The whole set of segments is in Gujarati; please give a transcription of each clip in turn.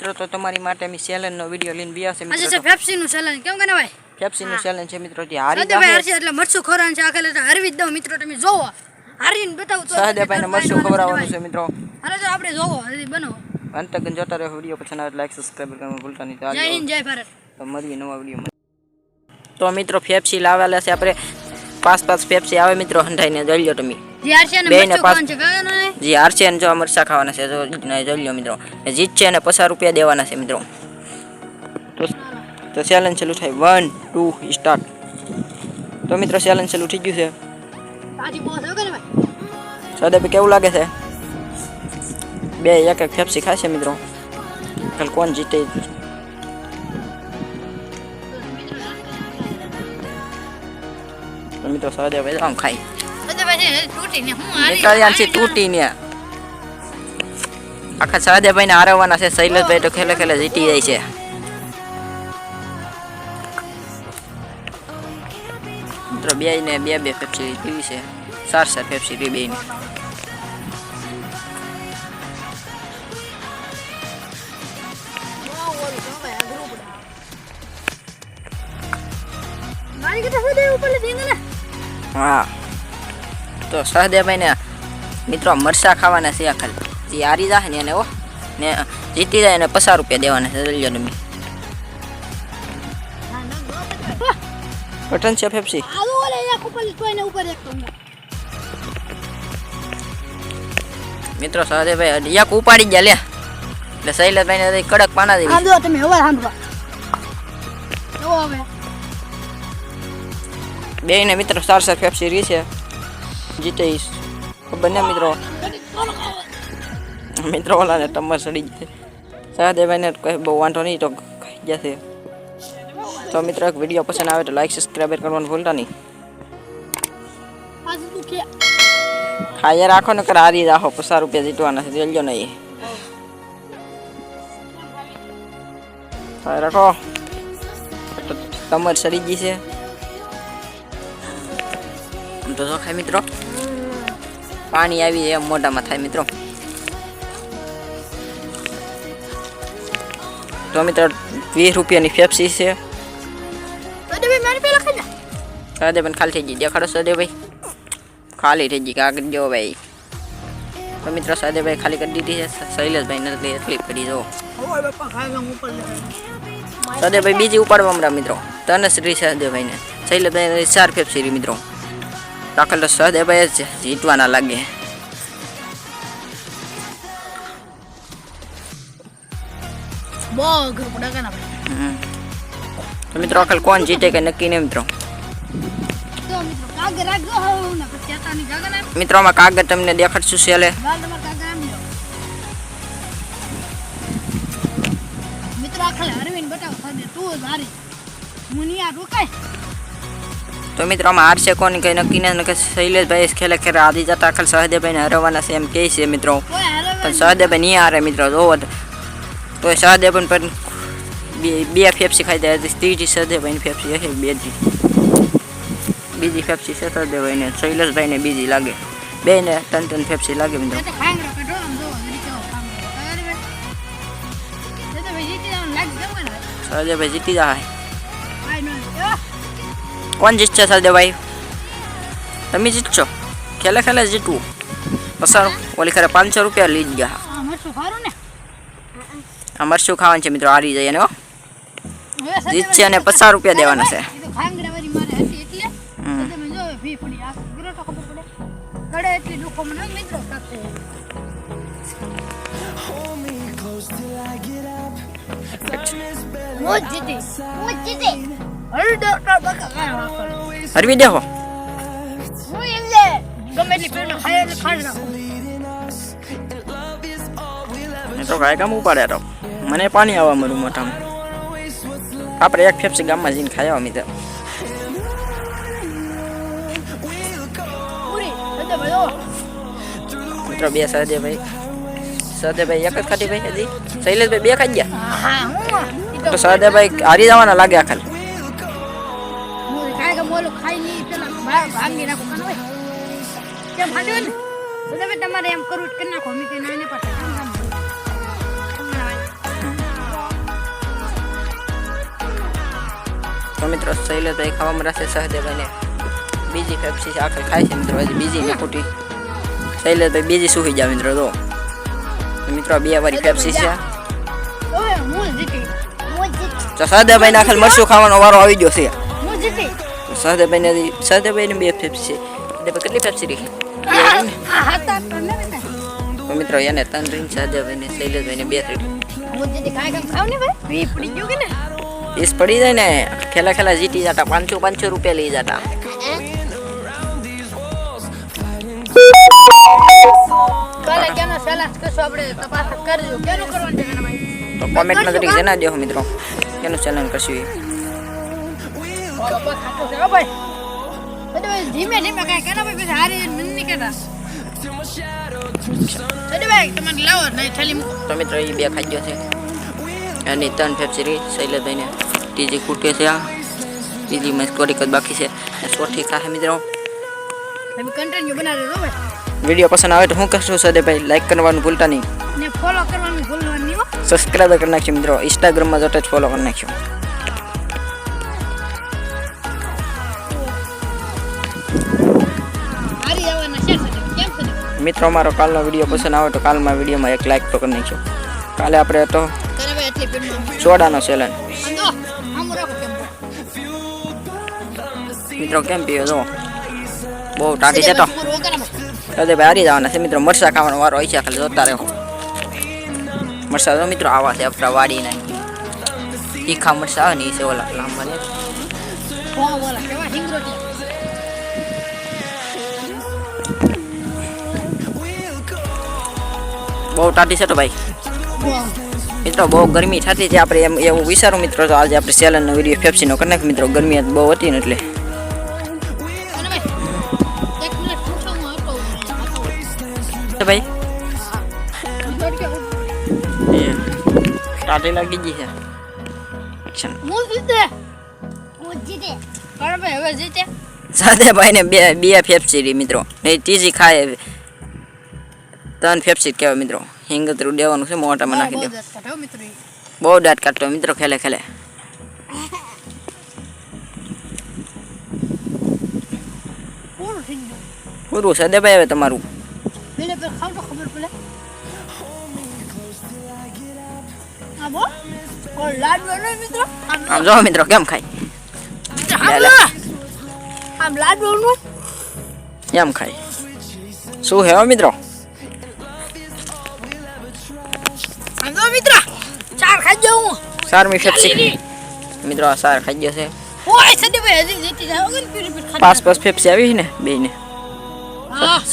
મિત્રો તો તમારી માટે અમે ચેલેન્જનો વિડિયો લઈને આવ્યા છે મિત્રો. આજે પેપ્સી નું ચેલેન્જ કેમ કરે ભાઈ? પેપ્સી નું ચેલેન્જ છે મિત્રો. જે હારી ભાઈ હરશે એટલે મરચું ખવરાન છે આખે એટલે હરવી દો મિત્રો. તમે જોવો હારીને બતાવું તો સહદેવભાઈને મરચું ખવડાવવાનું છે મિત્રો. હાલો તો આપણે જોવો હરી બનો અંત તક જોતા રહો વિડિયો. પસંદ આવે લાઈક સબસ્ક્રાઇબ કરવાનું ભૂલતા નહીં. જય હિન્દ જય ભારત. તો મળીએ નવા વિડિયોમાં. તો મિત્રો પેપ્સી લાવેલા છે આપણે. 5 પેપ્સી આવે મિત્રો હંધાઈને જોઈ લો તમે. જે હરશે ને મરચું ખાવાનું છે કાનો ને. જે હરશે ને જો મરચા ખાવાના છે જોઈ લો મિત્રો. જીત છે ને 50 રૂપિયા દેવાના છે મિત્રો. તો ચેલેન્જ ચાલુ થાય 1 2 સ્ટાર્ટ. તો મિત્રો ચેલેન્જ ચાલુ થઈ ગયું છે. તાજી બોસ હો કરે ભાઈ. સહદેવ કેવું લાગે છે? બે એક પેપ્સી ખાશે મિત્રો. કલ કોણ જીતે? તો મિત્રો સહદેવ આમ ખાઈ તૂટીને હું નીકળ્યા તૂટીને આખા સહદેવભાઈને હારવાના છે. શૈલેષભાઈ તો ખેલે ખેલે જીતી જાય છે. મિત્રો બે ને બે પેપ્સી પીવી છે. 4 પેપ્સી પી બે ને. મારી કે સહદેવ ઉપર લેંગે ને. હા તો સહદેવભાઈને મિત્રો મરચા ખાવાના છે આખલ. જે હારી જાય ને એને ને જીતી જાય ને 50 રૂપિયા દેવાના છે. જલ્દી તમે પટન છે પેપ્સી. આવો ઓલે એક ઉપર કોઈને ઉપર એક તો મિત્રો સહદેવભાઈ એક ઉપાડી ગયા લે. એટલે શૈલેષભાઈને કડક પાના દેવી. આમ જો તમે હવે સાંભળો. જો હવે બે ને મિત્રો 4 પેપ્સી રી છે. જીતેશ બંને મિત્રો ઓલાને ટમર સડી જાય. સહદેવભાઈને કોઈ બહુ વાંધો નહીં તો ખાઈ જશે. તો મિત્રો એક વિડીયો પસંદ આવે તો લાઈક સબસ્ક્રાઇબ કરવાનું ભૂલતા નહીં. ખાઈ રાખો ને કર હારી રાખો. 50 રૂપિયા જીતવાના છે. જોઈ લો નહીં ખાઈ રાખો. ટમર સડી ગઈ છે. તો જો ખાય મિત્રો પાણી આવી જાય એમ મોઢામાં થાય મિત્રો. તો મિત્રો 20 રૂપિયાની પેપ્સી છે. સહદેવભાઈ ખાલી થઈ ગઈ. દેખાડો સહદેવભાઈ ખાલી થઈ ગઈ. કાગળ જો ભાઈ. તો મિત્રો સહદેવભાઈ ખાલી કરી દીધી છે. શૈલેષભાઈ નથી એટલી કરી જો. સહદેવભાઈ બીજી ઉપાડવા મળ્યા મિત્રો. તનશ્રી સહદેવભાઈને. શૈલેષભાઈ 4 પેપ્સી રી મિત્રો. દાખલ તો સહદેવભાઈ જ જીતવાના લાગે. તો મિત્રો આખલ કોણ જીતે કે નક્કી નહીં મિત્રો. મિત્રો આમાં કાગળ તમને દેખાડશું છેલ્લે. તો મિત્રો આમાં હારશે કોણ કઈ નક્કી નહીં. શૈલેષભાઈ ખેલે ખેલે આધી જતા આખલ સહદેવભાઈને હરવાના છે એમ કહે છે મિત્રો. પણ સહદેવભાઈ નહીં હારે મિત્રો. જોવો તો સહદેવભાઈ પણ બે પેપ્સી ખાઈ જાય. ત્રીજી સહદેવભાઈની પેપ્સી હશે. બીજી પેપ્સી છે સહદેવભાઈને. શૈલેષભાઈને બીજી લાગે. બે ને 3 પેપ્સી લાગે મિત્રો. સહદેવભાઈ જીતી જાય. કોણ જીતશે સહદેવભાઈ? તમે જીતશો. ખેલે ખેલે જીતવું. પસાર ઓલી ખરે 500 રૂપિયા લઈ ગયા. આ મરચું ખાવાનું છે મિત્રો. હારી જાય ને જીતશે અને 50 રૂપિયા દેવાના છે. હરવી દેખો તો કાંઈ કામ ઉપાડે તો મને પાણી આવવા મળ્યું મોઢામાં. આપણે એક પેપ્સી ગામમાં જઈને ખાઈ આવ્યા મિત્રો. મિત્રો બે સહદેવભાઈ એક જ ખાધી ભાઈ હજી. શૈલેષભાઈ 2 ખાઈ ગયા. તો સહદેવભાઈ હારી જવાના લાગે આખલ. તમારે એમ કરવું જ કરી નાખો. તો મિત્રો શૈલેષભાઈ ખાવામાં રહેશે સહદેવભાઈને બીજી પેપ્સી આખર ખાય છે મિત્રો, હજી બીજી ને ખોટી. શૈલેષભાઈ બીજી સુખી જાય મિત્રો. તો મિત્રો 2 વારી પેપ્સી છે. ઓય હું જીતી તો સહદેવભાઈને આખર મરચું ખાવાનો વારો આવી ગયો છે. હું જીતી સહદેવભાઈને 2 પેપ્સી છે. કેટલી પેપ્સી રહી? હાતા ને તો મિત્રો એને 3 રીંગ સહદેવભાઈને શૈલેષભાઈને 2 રીંગ. હું જીતી કાય કામ ખાવ ને ભાઈ પડી ગયો કે ને પીસ પડી જાય ને ખેલા જીતી જતા 500 રૂપિયા લઈ જતા. કાલે કેનો સેલાસ કશો આપણે તપાસ કરજો કેનો કરવાનું છે ને ભાઈ તો કોમેન્ટમાં તરીકે જણાવી દેજો મિત્રો કેનું ચેનલ કરશું. બાબા ખાતો છે ભાઈ ધીમે ધીમે કાય કેનો ભાઈ પછી હારી મન ની કેતા ભાઈ તમને લાવો નહીં થેલી મૂકો. તો મિત્રો એ 2 ખાઈ ગયો છે અને 3 પેપ્સી રહી શૈલેષભાઈને. ત્રીજી ખૂટે છે આ, ત્રીજી મેં થોડીક જ બાકી છે. ચોથી ખાશે મિત્રો. તમે કન્ટિન્યુ બનાવી દો ભાઈ. વિડીયો પસંદ આવે તો શું કરશું સહદેવભાઈ? લાઈક કરવાનું ભૂલતા નહીં ને ફોલો કરવાનું ભૂલવાનું નહીં હો. સબસ્ક્રાઈબ કરી નાખ્યો મિત્રો. ઇન્સ્ટાગ્રામમાં જોતા જ ફોલો કરી નાખ્યો. હારી આવવાના છે કેમ છે મિત્રો અમારો કાલનો વિડીયો પસંદ આવે તો કાલમાં વિડીયોમાં 1 લાઈક તો કરી નાખ્યો. કાલે આપણે તો કરે ભાઈ એટલી પેટમાં સોડાનો ચેલેન્જ અંદો આમ રાખો કેમ મિત્રો. કેમ પીયો જો બહુ ટાટી છે તો પૂરો કરે ભાઈ સહદેવભાઈ હારી જવાના છે મિત્રો. મરચા ખાવાનો વારો હોય છે, ખાલી જોતા રહો. મરચા તો મિત્રો આવા છે આપણા વાડીના તીખા મરચા આવે ને એ છે ઓલા લાંબા ને. કોણ બોલા કેવા હિંગરો છે બહુ ટાટી છે તો ભાઈ. મિત્રો બહુ ગરમી થતી છે. આપણે એમ એવું વિચારું મિત્રો તો આજે આપણે સેલનનો વિડીયો પેપ્સીનો કરી નાખીએ મિત્રો. ગરમી બહુ હતી ને એટલે. ભાઈ ટાટી લાગી ગઈ છે. સહદેવભાઈને 2 પેપ્સી રહી મિત્રો. ને ત્રીજી ખાય 3 પેપ્સી કહેવાય મિત્રો. હિંગતરું દેવાનું છે, મોટામાં નાખી દો. બહુ દાંત કાઢતો મિત્રો ખેલે. પૂરું સહદેવભાઈ હવે તમારું. આમ જો મિત્રો કેમ ખાય એમ ખાય શું હે મિત્રો. સારમી પેપ્સી મિત્રો આ સાર ખાઈ ગયો છે. 5 પેપ્સી આવી ને બે ને.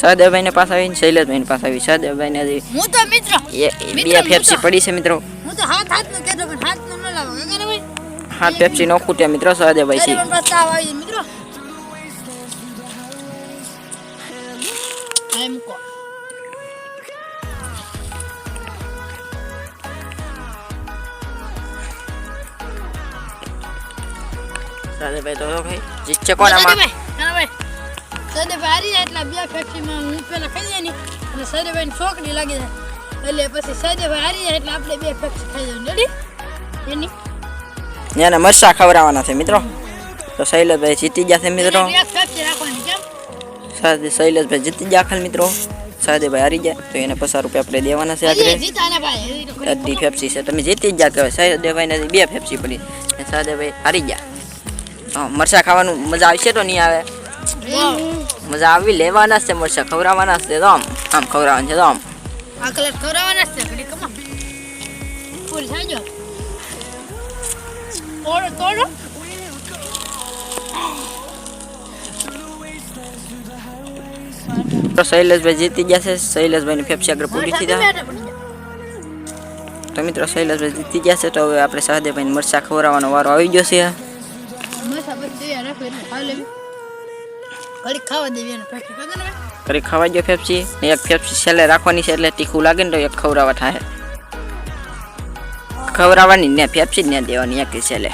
સહદેવભાઈને પાસ આવી ને શૈલેષભાઈને પાસ આવી. સહદેવભાઈને હજી હું તો મિત્ર 2 પેપ્સી પડી છે મિત્રો. હું તો હાથ નો કહેતો પણ હાથ નો ન લાવો કે ભાઈ 7 પેપ્સી નો ખૂટ્યા મિત્રો. સહદેવભાઈ છે પણ પ્રસ્તાવ આવી મિત્રો આઈ મૂકો સહદેવભાઈ તો ભાઈ જીતશે કોણ આમાં? ભાઈ સહદેવભાઈ હારી જાય એટલે 2 પેપ્સીમાં હું પેલા ખાઈ જાય ને અને સહદેવભાઈને છોકરી લાગી જાય એટલે પછી સહદેવભાઈ હારી જાય એટલે આપણે 2 પેપ્સી ખાઈ જાય રેડી એની એને મરચા ખવડાવવાના છે મિત્રો. તો શૈલેષભાઈ જીતી ગયા છે મિત્રો. શૈલેષભાઈ જીતી ગયા આખલ મિત્રો. સહદેવભાઈ હારી જાય તો એને 50 રૂપિયા આપણે દેવાના છે આગળ. અડધી પેપ્સી છે. તમે જીતી જ ગયા કહેવાય. સહદેવભાઈને 2 પેપ્સી પડી. સહદેવભાઈ હારી ગયા. મરચા ખાવાનું મજા આવશે તો નહીં આવે? મજા આવી લેવાના છે મરચા ખવડાવવાના છે. તો આમ ખવડાવવાના છે. તો આમ આ કલર ખવડાવવાના છે ઘડી કમા પૂરી થઈ ગયો તોડો તો શૈલેષભાઈ જીતી ગયા છે. શૈલેષભાઈની પેપ્સી આગળ પૂરી થઈ જાય. તો મિત્રો શૈલેષભાઈ જીતી ગયા છે. તો હવે આપણે સહદેવભાઈને મરચા ખવડાવવાનો વારો આવી ગયો છે. ઘડી ખાવા ગયો પેપ્સી ને 1 પેપ્સી છેલ્લે રાખવાની છે એટલે તીખું લાગે ને તો 1 ખવડાવવા થાય. ખવડાવવાની ને પેપ્સી જ ને દેવાની 1 છેલ્લે.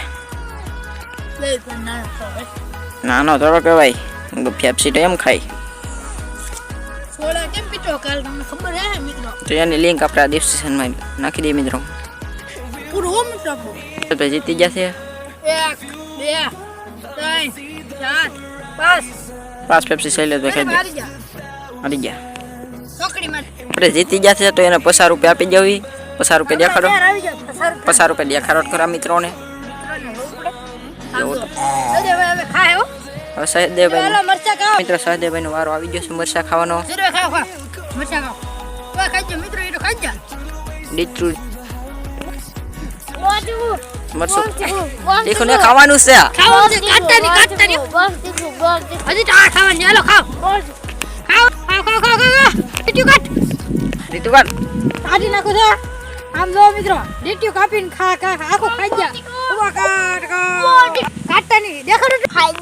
નાનો થોડો કહેવાય. પેપ્સી તો એમ ખાય. તો એની લિંક આપણે ડિસ્ક્રિપ્શનમાં નાખી દઈએ મિત્રો. જીતી જશે. 1 2 ત્રણ, ચાર, પાંચ. 5 પેપ્સી શૈલેષભાઈ ખાઈ હારી જા. ગયા હારી ગયા ચોકડી માટે. આપણે જીતી ગયા છે તો એને 50 રૂપિયા આપી દેવી 50 રૂપિયા દેખાડો તૈયાર આવી જાઓ. 50 રૂપિયા દેખાડો ખરા મિત્રોને એવું તો. સહદેવભાઈ હવે ખાય હો. હવે સહદેવભાઈ ચાલો મરચા ખાઓ. મિત્રો સહદેવભાઈનો વારો આવી ગયો છે મરચા ખાવાનો સહદેવભાઈ ખાઓ ખાઓ. મરચા ખાઓ. ઓય ખાજો મિત્રો એ તો ખાઈ જા. ડીટરું મરચું દેખો ને ખાવાનું છે ખાવાનું છે કાટતાની. હજી તો આ ખાવાની હાલો ખાઓ. ખાઓ ખાઓ ખાઓ ખાઓ. ડીટ્યું કાટ. રીતુ કાઢ કાઢી નાખો છે. આમ જો મિત્રો ડીટ્યું કાપીને ખા ખા આખો ખાઈ જા. ઉભા કાટ કાટ. કાટતાની દેખાડો તો. ખાઈ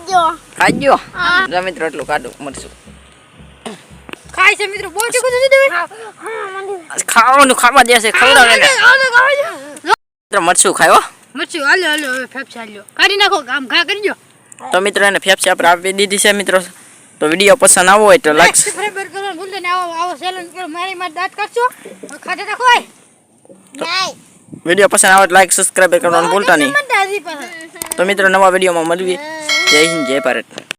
ગયો જા મિત્રો એટલું કાઢું મરચું ખાય છે મિત્રો બહુ તીખું છે દેવે. ખાવાનું ખાવા દે છે ખવડાવે ને મિત્રો મરચું ખાયો મરચું હાલો હાલો હવે ફેફસા હાલ્યો કાઢી નાખો આમ ઘા કરી દો. તો મિત્રો એને ફેફસી આપણે આપી દીધી છે મિત્રો તો વિડીયો પસંદ આવ્યો હોય તો લાઈક સબસ્ક્રાઇબર કરવાનું ભૂલતા નહીં. આવો ચેલેન્જ કરો. મારી દાંત કાઢશો ખાતે રાખો. વિડીયો પસંદ આવે તો લાઈક સબસ્ક્રાઇબ કરવાનું ભૂલતા નહીં તો મિત્રો નવા વિડીયોમાં મળીએ જય હિન્દ જય ભારત.